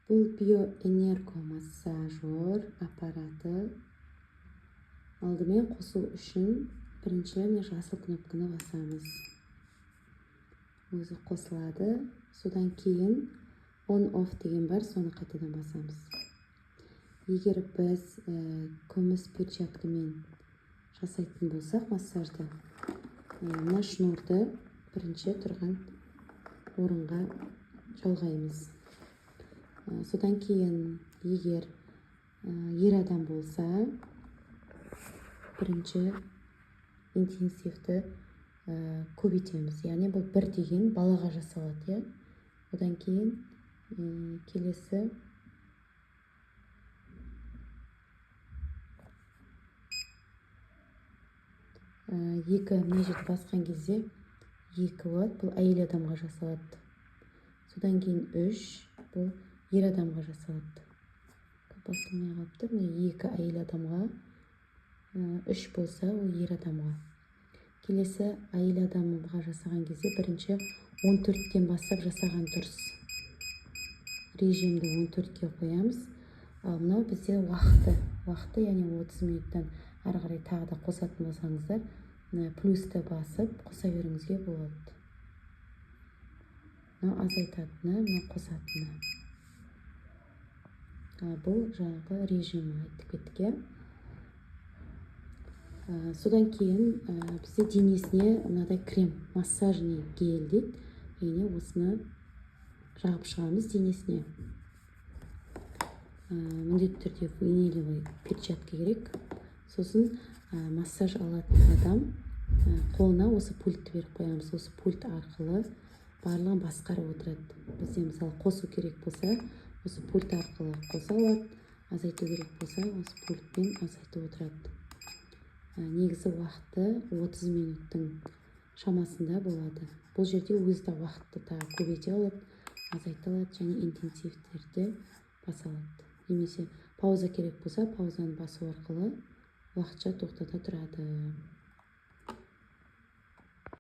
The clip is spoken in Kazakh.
Бұл биоэнергомассажер аппараты. Алдымен қосу үшін біріншіден жасыл кнопканы басамыз. Өзі қосылады. Содан кейін on-off деген бар, соны қайтадан басамыз. Егер біз күміс перчаткамен жасайтын болсақ массажды, мына шнурды бірінші тұрған орынға жалғаймыз. Содан кейін егер ер адам болса, бірінші интенсивті көбейтеміз. Яғни бұл бір деген балаға жасалады. Одан кейін келесі екі мына жерді басқан кезде 2 болады, бұл әйел адамға жасалады. Содан кейін 3, бұл ер адамға жасалады. Басылмай қалыпты, міне 2 әйел адамға, 3 болса, ол ер адамға. Келесі әйел адамға жасаған кезде бірінші 14-тен бастап жасаған дұрыс. Режимді 14-ке қоямыз. Мынау бізде уақыты, яғни 30 минуттан ары қарай тағы да қосатын болсаңыздар, плюсті басып қоса беруіңізге болады. Мынау азайтатыны, мынау қосатыны. Бұл жаңағы режимі айтып кеттік. Содан кейін бізде денесіне мынадай крем, массажный гель дейді. Яғни осыны жағып шығамыз денесіне. Міндетті түрде виниловый перчатка керек. Сосын массаж алатын адам қолына осы пультті беріп қоямыз. Осы пульт арқылы барлығын басқарып отырады. Бізде мысалы қосу керек болса, осы пульт арқылы қоса алады. Азайту керек болса, осы пультпен азайтып отырады. Негізі уақыты 30 минуттың шамасында болады. Бұл жерде өзді уақытты көбейте алады, азайта алады және интенсивтерді баса алады. Немесе пауза керек болса, паузаны басу арқылы уақытша тоқтата тұрады.